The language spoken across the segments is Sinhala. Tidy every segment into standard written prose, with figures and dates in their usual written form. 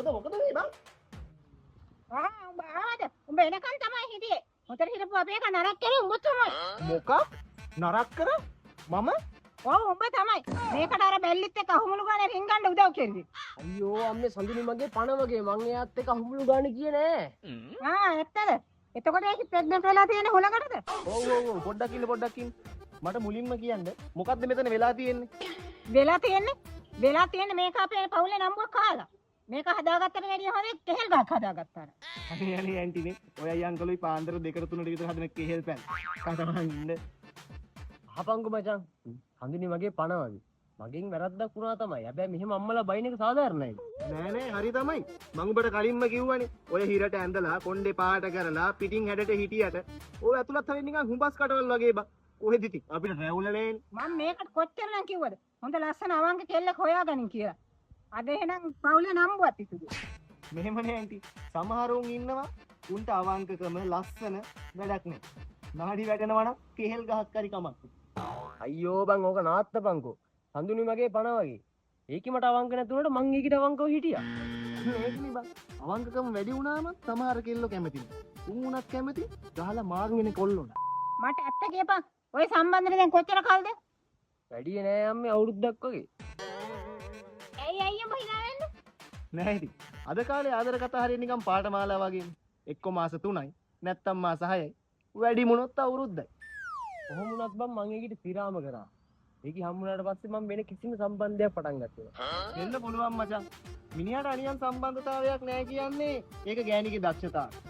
මොකද මේ බං? උඹ ආවද? උඹ එනකන් තමයි හිටියේ. මොතර හිටපු අපේ එක නරක් කරේ උඹ තමයි. මොකක්? නරක් කර? මම? ඔව් උඹ තමයි. මේකට අර බැල්ලිත් එක්ක අහුමුළු ගානේ රින්ගන්න උදව් කෙරුවේ. අයියෝ අම්මේ සඳුනි මගේ පණ වගේ මං එයාත් එක්ක අහුමුළු ගානේ ගියේ නෑ. ඇත්තද? එතකොට ඒක ප්‍රෙග්නන්ට් වෙලා තියෙන හොලකටද? ඔව් පොඩ්ඩක් ඉන්න. මට මුලින්ම කියන්න මොකද්ද මෙතන වෙලා තියෙන්නේ? වෙලා තියෙන්නේ මේක අපේ පවුලේ නම්බුවක් කාලා. මේක හදාගත්තට වැඩිය හොඳ කෙහෙල් ගහක් හදාගත්තා. අනේ ඇන්ටිනේ ඔයයි අංකලුයි පාන්දර 2 3 විතර හදන කෙහෙල් පෑන්. කතාවන් ඉන්න. අහපංගු මචං. සඳුනි මගේ පණ වගේ. මගෙන් වැරද්දක් වුණා තමයි. හැබැයි මෙහෙම අම්මලා බයින් එක සාධාරණයි. නෑ හරි තමයි. මං උඹට කලින්ම කිව්වනේ. ඔය හිරට ඇඳලා කොණ්ඩේ පාට කරලා පිටින් හැඩට හිටියට ඔය ඇතුළත් හරිය නිකන් හුඹස් කටවල් වගේ බා. කොහෙද ඉතින් අපිට රැවුල නෑනේ. මම මේකට කොච්චර නම් කිව්වද? හොඳ ලස්සන අවංක කෙල්ලක් හොයාගනින් කියලා. අද එහෙනම් පවුලේ නම්බුවත් ඉතුරු. මෙහෙමනේ ඇන්ටි. සමහරුන් ඉන්නවා උන්ට අවංකකම ලස්සන වැඩක් නෑ. නාඩි වැටෙනවා නම් කෙහෙල් ගහක් හරි කමක්. අයියෝ බං ඕක නාත්තපංකෝ. සඳුනි මගේ පණ වගේ. ඒකි මට අවංක නැතුනට මං ඒකිට අවංකව හිටියා. ඒකනේ බං. අවංකකම වැඩි වුණාම සමහර කෙල්ලෝ කැමති නෑ. උන් උනත් කැමති ගහලා මාරු වෙන කොල්ලෝ. මට ඇත්ත කියපන්. ඔය සම්බන්ධනේ දැන් කොච්චර කල්ද? වැඩිය නෑ අම්මේ අවුරුද්දක් වගේ. ඇයි අයියා මහිනා වෙන්නේ? නෑ ඉතින්. අද කාලේ ආදර කතා හරිය නිකන් පාඨමාලා වගේ. එක්ක මාස 3යි නැත්තම් මාස 6යි. වැඩි මොනොත් අවුරුද්දයි. කොහොම වුණත් බං මං ඒකිට සිරාම කරා. ඒකි හම්බුනාට පස්සේ මම වෙන කිසිම සම්බන්ධයක් පටන් ගත්තේ නෑ. වෙන්න පුළුවන් මචං. මිනිහාට අනියන් සම්බන්ධතාවයක් නෑ කියන්නේ ඒක ගෑණිගේ දක්ෂතාවය.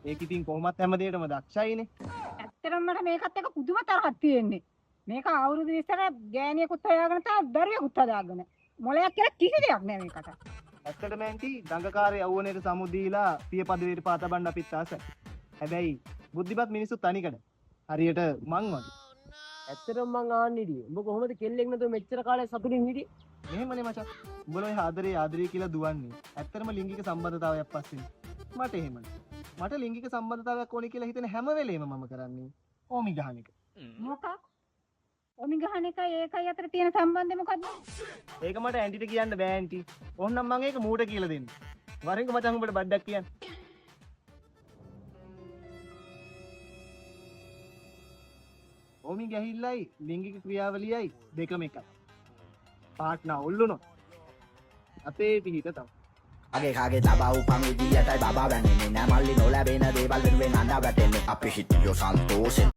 ඒක ඉතින් කොහොමත් හැම දෙයකටම දක්ෂයිනේ. ඇත්තටම මට මේකත් එක්ක පුදුම තරහක් තියෙන්නේ. මේක අවුරුදු 20කට ගෑණියෙකුත් හොයාගෙන තමයි දරුවෙකුත් හදාගෙන. මොලයක් කියලා කිසි දෙයක් නෑ මේකට. ඇත්තටම ඇන්ටි දඟකාරය යවුවනේට සමුදීලා පිය පදවියට පාතබන්න අපිත් ආසයි. හැබැයි බුද්ධිමත් මිනිස්සු තනිකඩ. හරියට මං වගේ. ඇත්තටම මං ආන්න හිටියේ. උඹ කොහොමද කෙල්ලෙක් නැතුව මෙච්චර කාලයක් සතුටින් හිටියේ? මෙහෙමනේ මචං. උඹලා ඔය ආදරේ කියලා දුවන්නේ. ඇත්තටම ලිංගික සම්බන්ධතාවයක් පස්සේ. මට එහෙමනේ. මට ලිංගික සම්බන්ධතාවයක් ඕනේ කියලා හිතෙන හැම වෙලේම මම කරන්නේ ඕමි ගහන එක. මොකක්? ඔමි ගහන එකයි ඒකයි අතර තියෙන සම්බන්ධය මොකද්ද? ඒක මට ඇන්ටිට කියන්න බෑ ඇන්ටි. ඕන්නම් මම ඒක මූට කියලා දෙන්න. වරින්ක මචං උඹට බඩක් කියන්න. ඕමි ගහිල්ලයි ලිංගික ක්‍රියාවලියයි දෙකම එකයි. පාට්නා ඔල්ලුනොත් අපේ පිහිට තමයි. අගේ කාගේ තබා උපන් විදියටයි බබා වැන්නේ නෑ මල්ලි නොලැබෙන දේවල් වෙනුවෙන් අඬා වැටෙන්නේ අපි හිටියෝ සන්තෝෂෙන්